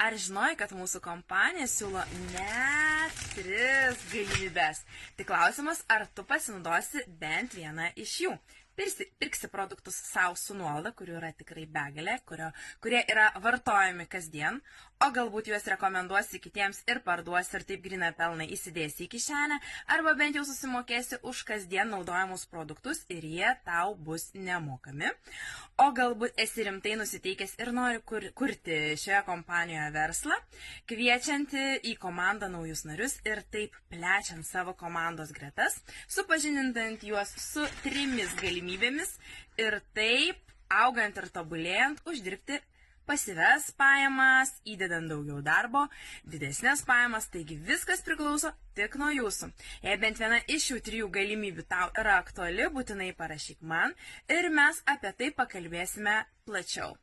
Ar žinojai, kad mūsų kompanija siūlo net 3 galimybės? Tik klausimas, ar tu pasinaudosi bent vieną iš jų. Pirksi produktus savo su nuolaida, kurių yra tikrai begalė, kurie yra vartojami kasdien, o galbūt juos rekomenduosi kitiems ir parduosi ir taip gryną pelną įsidėsi į kišenę, arba bent jau susimokėsi už kasdien naudojamus produktus ir jie tau bus nemokami. O galbūt esi rimtai nusiteikęs ir nori kurti šioje kompanijoje verslą, kviečianti į komandą naujus narius ir taip plečiant savo komandos gretas, supažindintant juos su 3 galimybėmis ir taip, augant ir tobulėjant, uždirbti pasyves pajamas, įdedant daugiau darbo, didesnės pajamas, taigi viskas priklauso tik nuo jūsų. Jei bent viena iš šių 3 galimybių tau yra aktuali, būtinai parašyk man ir mes apie tai pakalbėsime plačiau.